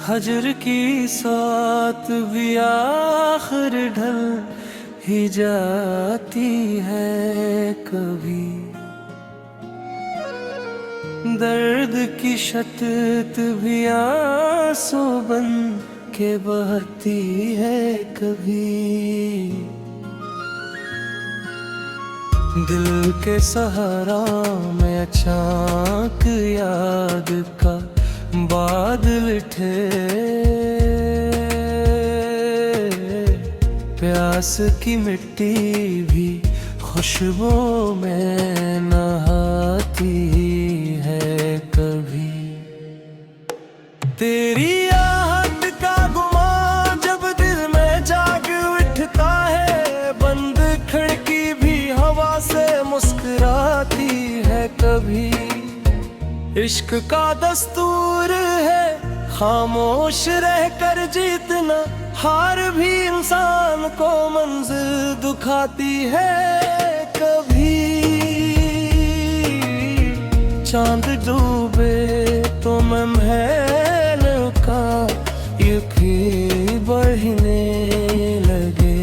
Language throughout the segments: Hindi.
हजर की साथ भी आखिर ढल ही जाती है कभी। दर्द की शतत भी आंसू बन के बहती है कभी। दिल के सहारा में अचानक याद का बादल उठे। प्यास की मिट्टी भी खुशबू में नहाती है कभी। तेरी आहट का गुमान जब दिल में जाग उठता है, बंद खिड़की भी हवा से मुस्कुराती है कभी। इश्क का दस्तूर है खामोश रहकर जीतना, हार भी इंसान को मंजिल दुखाती है कभी। चांद डूबे तो मैं महलों का यकीन बढ़ने लगे।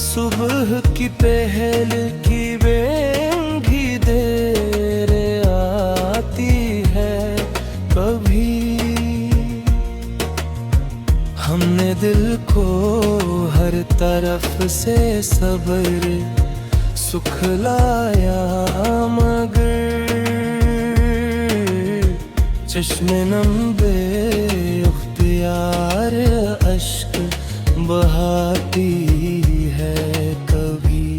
सुबह की पहल की बेंगी देर आती है कभी। हमने दिल को हर तरफ से सब्र सुखलाया, मगर चश्मे नम बेख्तियार अश्क बहाती है कभी।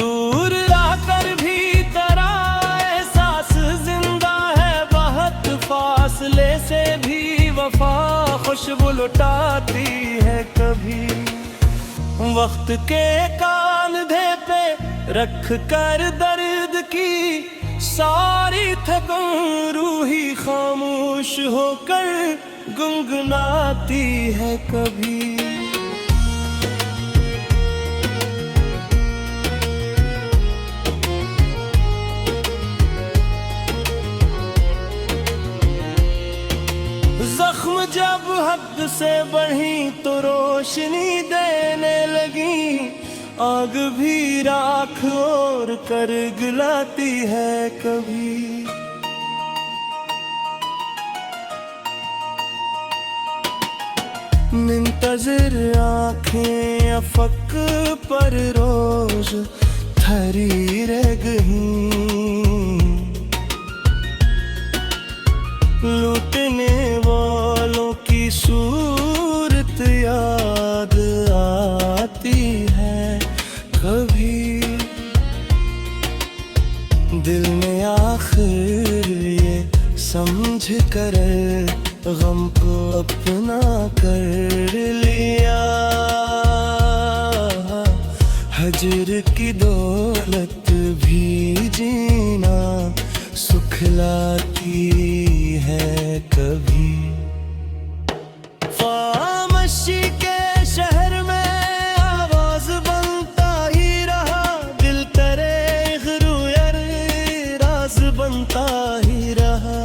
दूर रहकर भी तेरा एहसास जिंदा है, बहुत फासले से भी वफा खुशबू लुटाती है कभी। वक्त के कांधे पे रख कर दर्द की सारी थकन रूही खामोश होकर गुनगुनाती है कभी। जख्म जब हद से बढ़ी तो रोशनी देने लगी, आग भी राख और कर गलाती है कभी। मुंतज़िर आँखें अफक पर रोज ठहरी रह गई। लूटने वालों की सूरत याद आती है कभी। दिल ने आखिर ये समझ कर गम को अपना कर लिया। हजर की दौलत भी जीना सुखलाती है कभी। खामोशी के शहर में आवाज बनता ही रहा, दिल तेरे ग़ुरूर राज बनता ही रहा।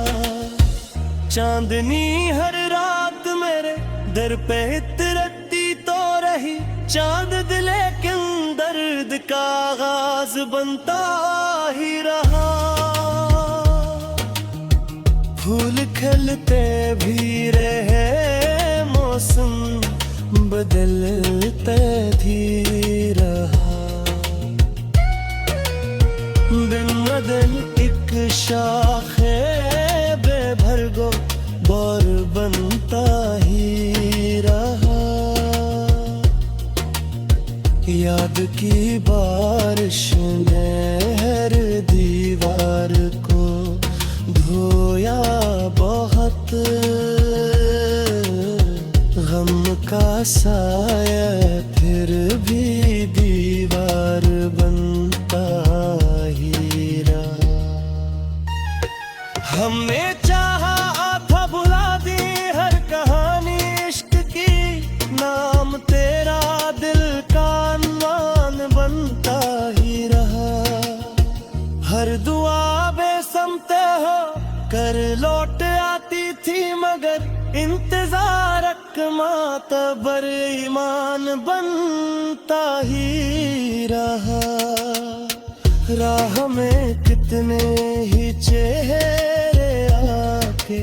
चांदनी हर रात मेरे दर पे इतरती तो रही, चांद दिले के दर्द का आगाज बनता ही रहा। फूल खिलते भी रहे, मौसम बदलते भी रहा। दिन बदल एक शाखे बेभरगो बौर बनता ही रहा। याद की बारिश ने हर दीवार को धोया बहुत। गम का साया फिर भी दीवार बनता ही रहा। हमने चाहा था भुला दी हर कहानी इश्क की, नाम तेरा दिल का अनवान बनता ही रहा। हर दुआ बेसमते हो कर लो लौट आती थी मगर इंतजार अकमा तबर ईमान बनता ही रहा। राह में कितने ही चेहरे आके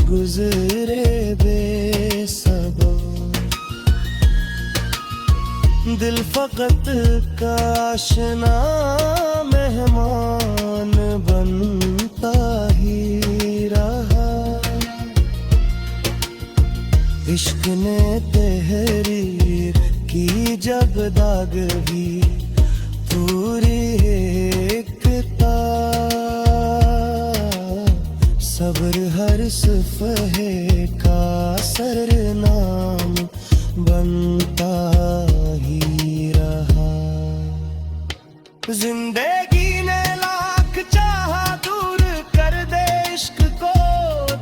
गुजरे बेसब्र, दिल फकत काशना मेहमान बनता ही रहा। इश्क ने तहरीर की जब दाग भी पूरी एकता, सब्र हर सफ़हे का सरनाम बनता ही रहा। जिंदगी ने लाख चाहा दूर कर दे इश्क को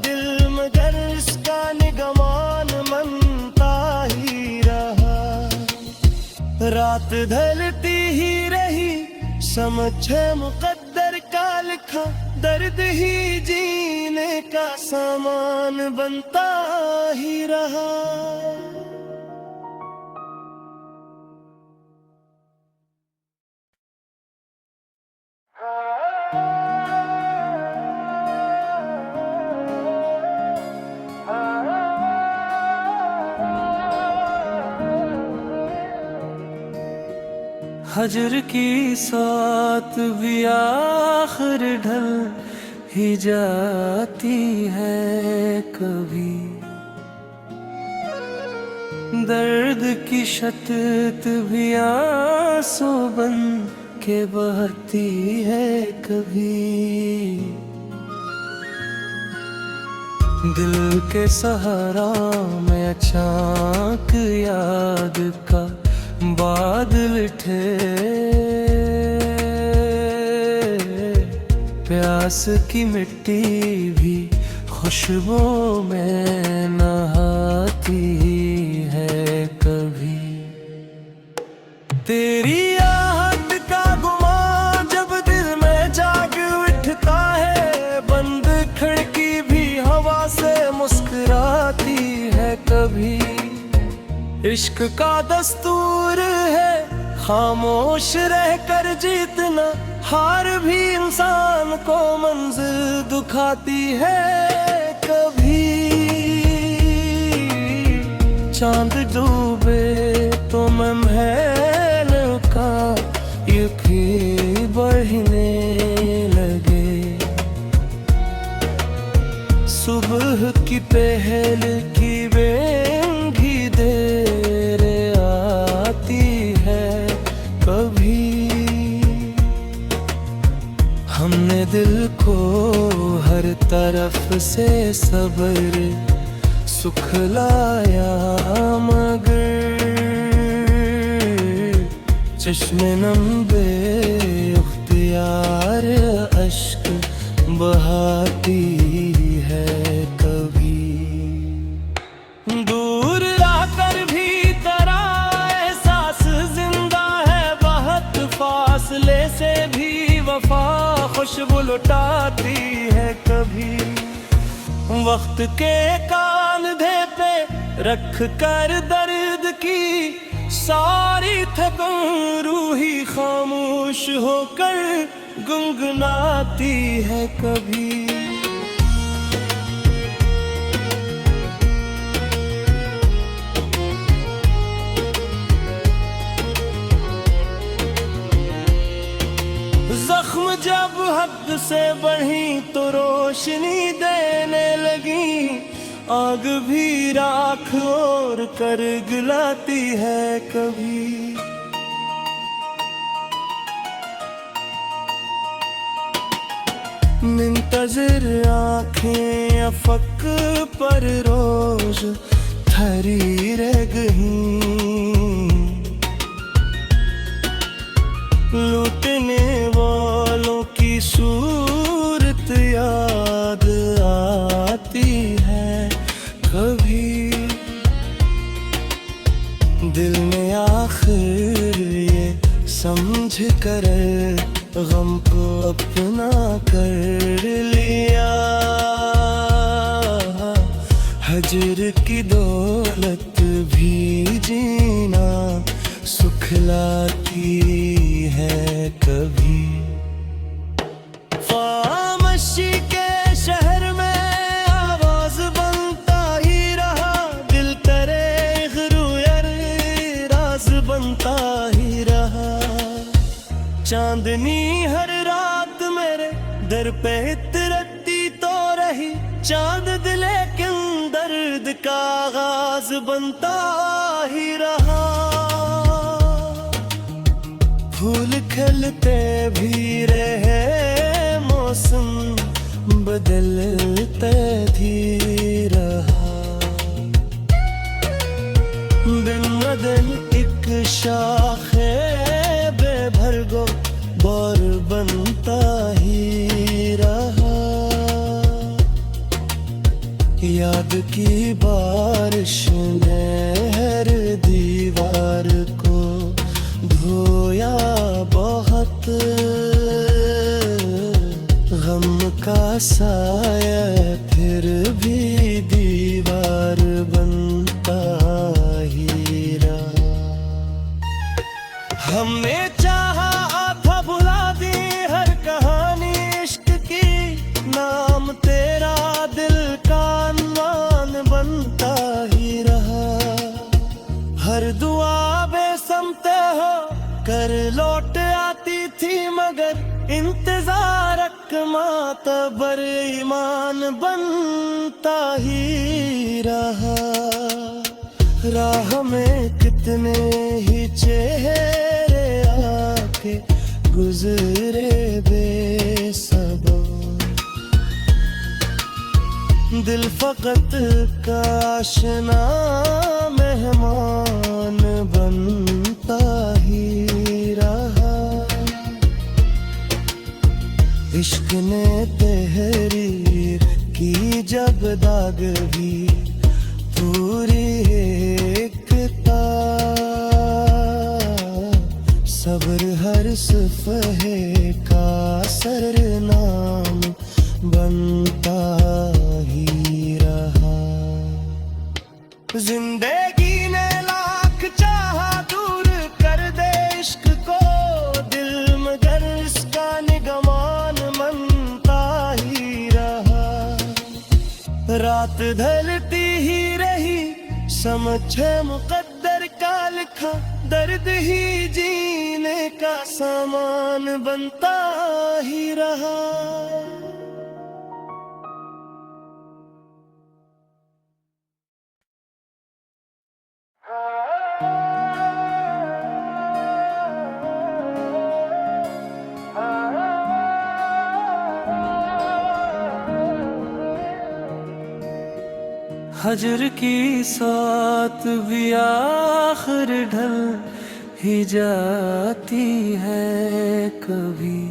दिल, मगर इसका निगमान मनता ही रहा। रात ढलती ही रही समझे मुकद्दर का लिखा, दर्द ही जीने का सामान बनता ही रहा। हजर की सात भी आखिर ढल ही जाती है कभी, दर्द की शतत भी आंसू बन के बहती है कभी। दिल के सहारा में अचानक याद का बादल उठे, प्यास की मिट्टी भी खुशबू में नहाती है कभी। तेरी आहट का गुमान जब दिल में जाग उठता है, बंद खिड़की भी हवा से मुस्कुराती है कभी। इश्क का दस्तूर है खामोश रहकर जीतना, हार भी इंसान को मंजिल दुखाती है कभी। चांद डूबे तो महल का यकी बढ़ने लगे, सुबह की पहल की बेंगी देर आती है कभी। हमने दिल को हर तरफ से सब्र सुखलाया, मगर चश्मे नम बेख्तियार अश्क बहाती है कभी। दूर रहकर भी तेरा एहसास जिंदा है, बहुत फासले से भी वफा खुशबू लुटाती है कभी। वक्त के कांधे पे रख कर दर्द की सारी थकन रूही खामोश होकर गुनगुनाती है कभी। जख्म जब हद से बढ़ी तो रोशनी देने लगी, आग भी राख और कर गिलाती है कभी। मुंतज़िर आँखें अफक पर रोज ठहरी रह गईं, लूटने वालों की सूरत याद आती है कभी। दिल ने आखिर ये समझ कर गम को अपना कर लिया, हजर की दौलत भी जीना सुखलाती है कभी। खामोशी के शहर में आवाज बनता ही रहा, दिल करे गुरूर राज बनता ही रहा। चांदनी हर रात मेरे दर पे इतरती तो रही, चांद दिले के दर्द का आगाज बनता ही रहा। फूल खिलते भी रहे, मौसम बदलते भी रहा। दिन बदल एक शाखे बेभर गो बोर बनता ही रहा। याद की बारिश ने हर दीवार को धोया बहुत, गम का साया फिर भी दीवार बनता ही रहा। हमने चाहा था भुला दी हर कहानी इश्क की, नाम तेरा दिल का अनवान बनता ही रहा। हर दुआ बेसमते हो कर लौट आती थी, मगर इंतजार मातबर ईमान बनता ही रहा। राह में कितने ही चेहरे आके गुजरे बेसब्र, दिल फकत का आशना मेहमान बनता ही रहा। इश्क ने तहरीर की जब दाग भी पूरी एकता, सब्र हर सफ़हे का सरनाम बनता ही रहा। जिंदगी ने लाख चाहा दूर कर दे इश्क को, दिल मगर इसका निगमान बनता ही रहा। रात ढलती ही रही, समझे मुकद्दर का लिखा, दर्द ही जीने का सामान बनता ही रहा। हजर की साथ भी आखिर ढल ही जाती है कभी।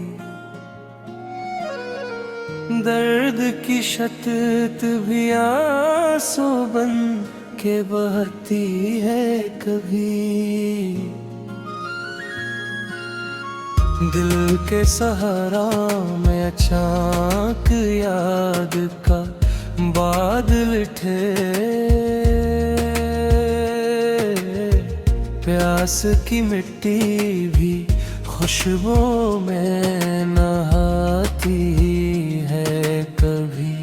दर्द की शतत भी आंसू बन के बहती है कभी। दिल के सहारा में अचानक याद का बादल उठे, प्यास की मिट्टी भी खुशबू में नहाती है कभी।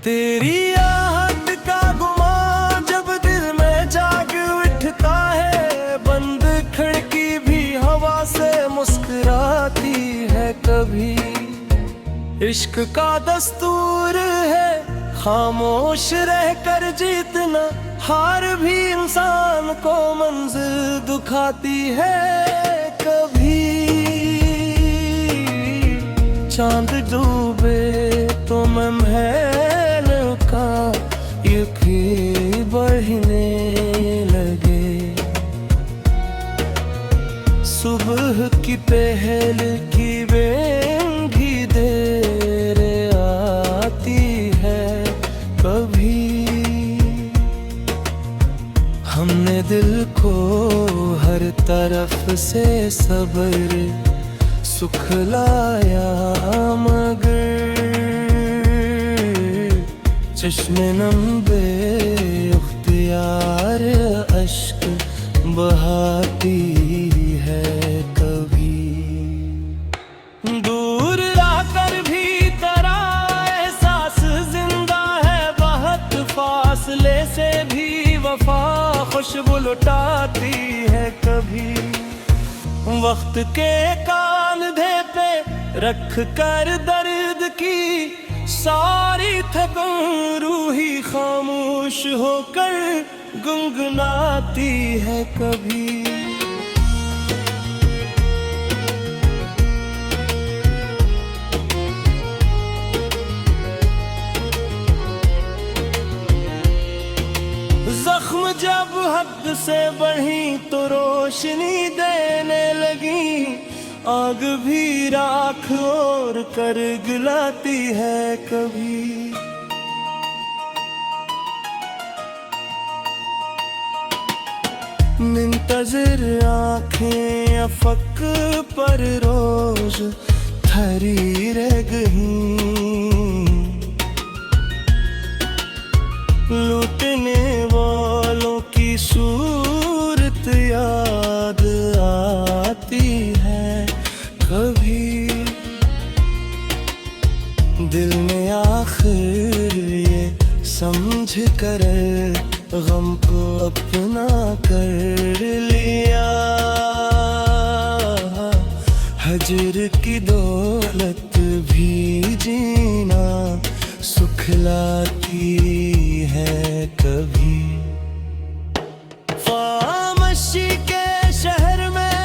तेरी आहट का गुमान जब दिल में जाग उठता है, बंद खिड़की भी हवा से मुस्कुराती है कभी। इश्क का दस्तूर है खामोश रहकर जीतना, हार भी इंसान को मंजिल दुखाती है कभी। चांद डूबे तो मैं महलों का यकी बढ़ने लगे। सुबह की पहल की बेंगी देर आती है कभी। हमने दिल को हर तरफ से सब्र सुखलाया, मगर चश्मे नम बेख्तियार अश्क बहाती है कभी। दूर रहकर भी तेरा एहसास जिंदा है, बहुत फासले से भी वफा खुशबू लुटाती है कभी। वक्त के कांधे पे रख कर दर्द की सारी थकन रूही खामोश होकर गुनगुनाती है कभी। जख्म जब हद से बढ़ी तो रोशनी देने लगी, आग भी राख और कर गिलाती है कभी। मुंतज़िर आँखें अफक पर रोज ठहरी रह गई, लूटने वालों की सूरत याद आती है कभी। दिल ने आखिर ये समझ कर गम को अपना कर लिया, हजर की दौलत भी जीना सुखलाती है कभी। खामोशी के शहर में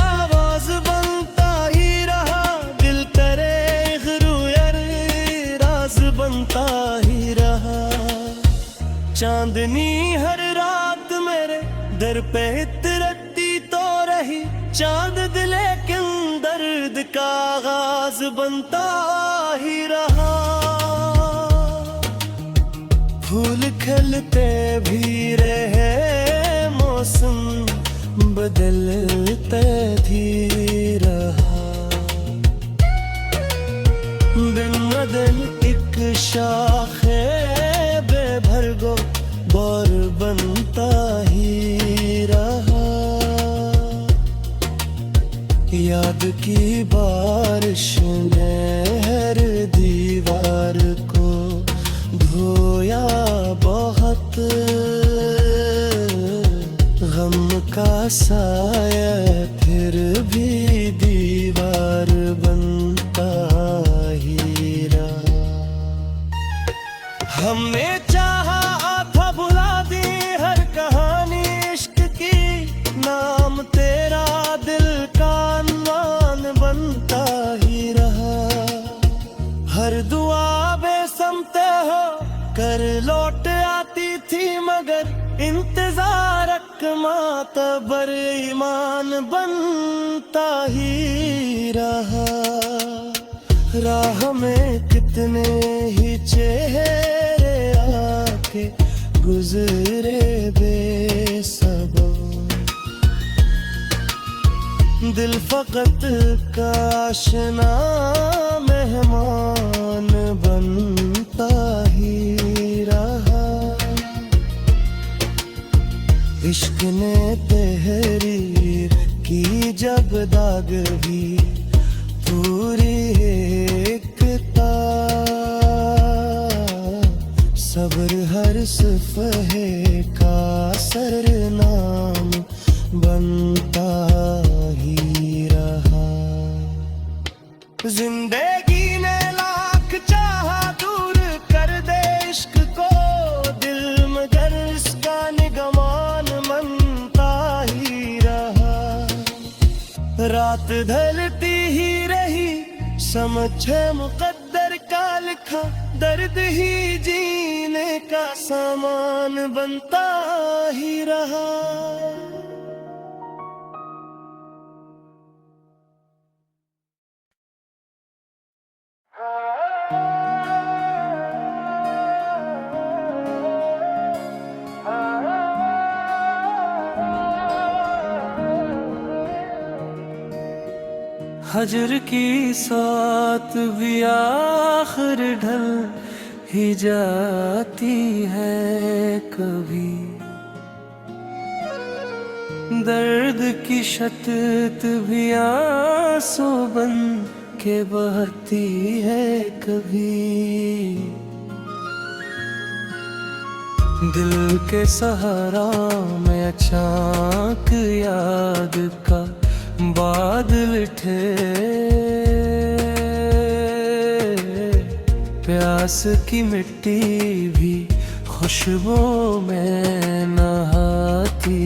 आवाज बनता ही रहा, दिल करे ग़ुरूर राज बनता ही रहा। चांदनी हर रात मेरे दर पे इतरती तो रही, चांद दिल लेकिन दर्द का आगाज बनता ही रहा। फूल खिलते भी रहे, मौसम बदलते भी रहा, बिन बदल एक शाखे बेभर गो बार बनता ही रहा। याद की बारिश ने हर दीवार को धोया बहुत, गम का साया फिर भी दीवार बनता ही रहा। हमने चाहा था भुला दी हर कहानी इश्क की, नाम तेरा दिल का अनवान बनता ही रहा। हर दुआ बेसमते हो कर लौट आती थी, मगर इंतजार मातबर ईमान बनता ही रहा। राह में कितने ही चेहरे आके गुजरे बेसब्र, दिल फकत का आशना मेहमान बनता ही रहा। इश्क ने तहरीर की जब दाग भी पूरी एकता, सब्र हर सफ़हे का सरनाम बनता ही रहा। जिंदगी ने लाख चाहा दूर कर दे इश्क को, दिल मगर इसका निगमान मनता ही रहा। रात ढलती ही रही, समझे मुकद्दर का लिखा, दर्द ही जीने का सामान बनता ही रहा। हजर की साथ भी आखिर ढल ही जाती है कभी। दर्द की शतत भी आंसू बन के बहती है कभी। दिल के सहारा में अचानक याद का बादल उठे। प्यास की मिट्टी भी खुशबू में नहाती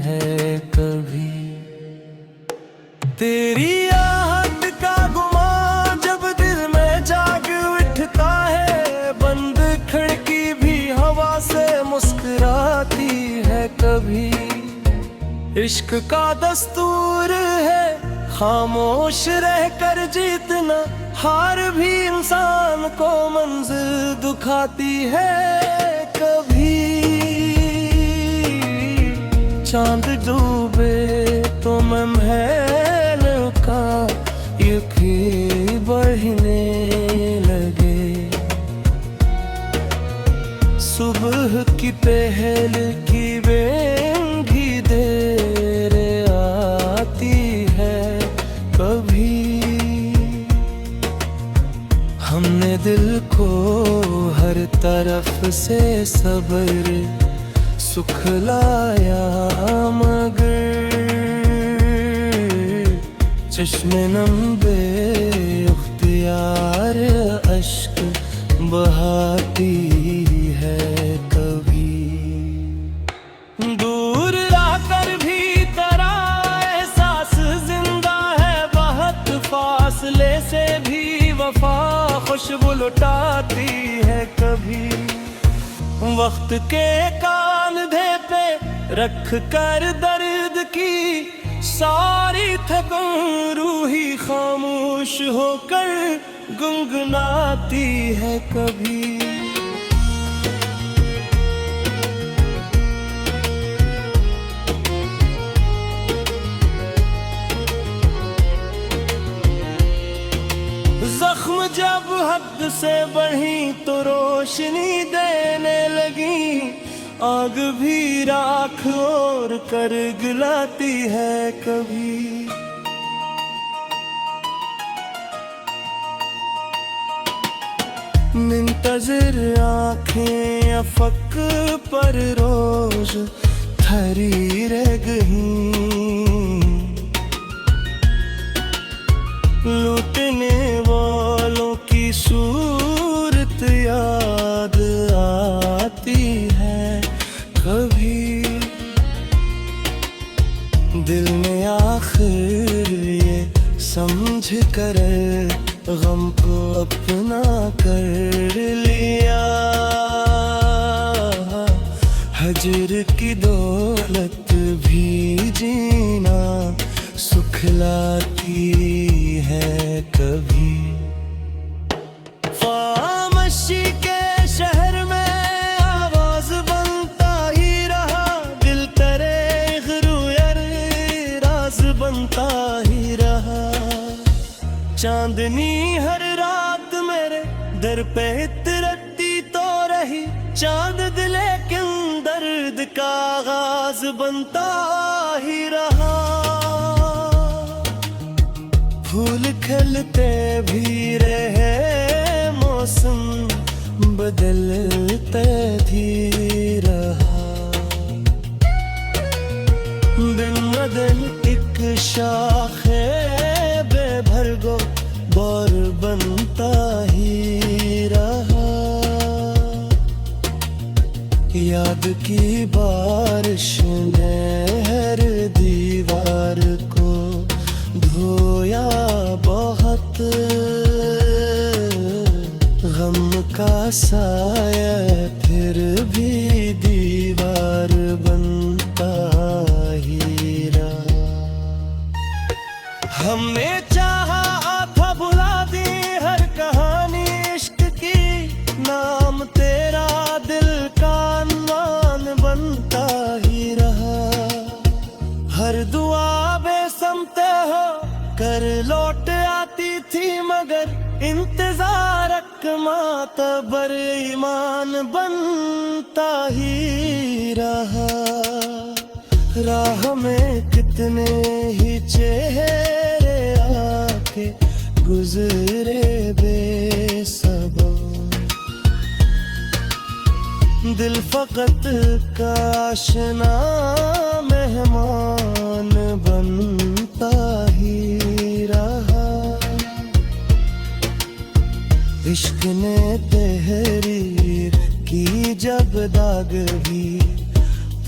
है कभी। तेरी आहट का गुमा जब दिल में जाग उठता है, बंद खिड़की भी हवा से मुस्कुराती है कभी। इश्क का दस्तूर है खामोश रहकर जीतना, हार भी इंसान को मंजिल दिखाती है कभी। चांद डूबे तो मैं महल का यकीन बढ़ने लगे। सुबह की पहल की बेंगी देर आती है कभी। हमने दिल को हर तरफ से सब्र सुखलाया, मगर चश्मे नम बेख्तियार अश्क बहाती है कभी। दूर रहकर भी तेरा एहसास जिंदा है, बहुत फासले से भी वफा खुशबू लुटाती है कभी। वक्त के कांधे पे रख कर दर्द की सारी थकन रूही खामोश होकर गुनगुनाती है कभी। जख्म जब हद से बढ़ी तो रोशनी देने लगी, आग भी राख और कर गिलाती है कभी। मुंतज़िर आँखें अफक पर रोज ठहरी रह गईं। लूटने वालों की सूरत याद आती है कभी। दिल ने आखिर ये समझ कर गम को अपना कर लिया। हजर की दौलत भी जीना सुखलाती है कभी। खामोशी के शहर में आवाज बनता ही रहा, दिल तेरे गुरूर राज बनता ही रहा। चांदनी हर रात मेरे दर पे इतरती तो रही, चांद दिले के दर्द का आगाज बनता ही रहा। फूल खिलते भी रहे, मौसम बदलते भी रहा। दिन बदल एक शाखे बेभर गो बार बनता ही रहा। याद की बारिश ने हर दीवार को धोया बहुत। गम का साया फिर भी दीवार बनता ही रहा। हमने चाहा था भुला दी हर कहानी इश्क की, नाम तेरा दिल का अनवान बनता ही रहा। हर दुआ बेसमते हो कर लौट आती थी, मगर इंतजार अकमा मोतबर ईमान बनता ही रहा। राह में कितने ही चेहरे आके गुजरे बेसब्र, दिल फकत का आशना मेहमान बनता ही रहा। इश्क ने तहरीर की जब दाग भी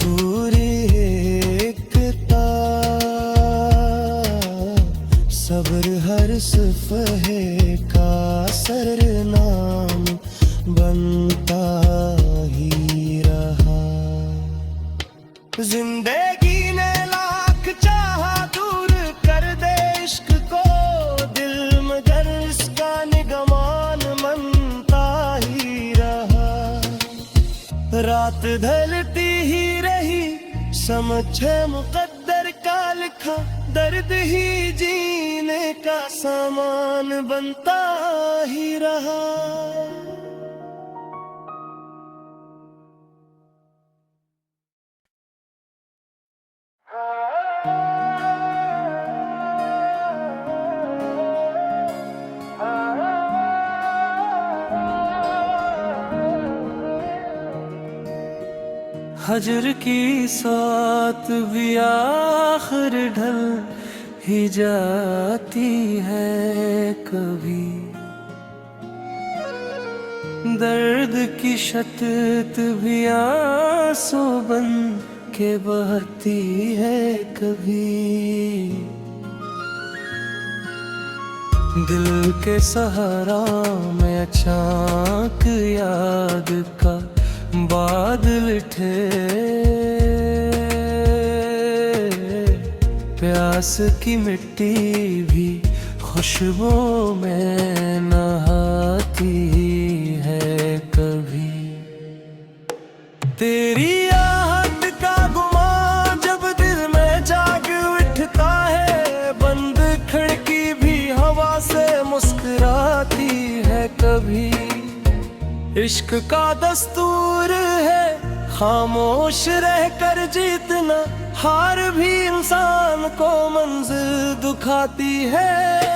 पूरी एकता, सब्र हर सफ़हे का सरनाम बनता ही रहा। जिंदगी ने लाख चाहा दूर कर दे इश्क को दिल, मगर इसका निगमान मनता ही रहा। रात ढलती ही रही, समझे मुकद्दर का लिखा, दर्द ही जीने का सामान बनता ही रहा। हजर की साथ भी आखिर ढल ही जाती है कभी, दर्द की शतत भी आंसू बन के बहती है कभी। दिल के सहारा में अचानक याद का बादल उठे, प्यास की मिट्टी भी खुशबू में नहाती है कभी। तेरी आहट का गुमान जब दिल में जाग उठता है, बंद खिड़की भी हवा से मुस्कुराती है कभी। इश्क का दस्तूर है खामोश रहकर जीतना, हार भी इंसान को मंजिल दुखाती है।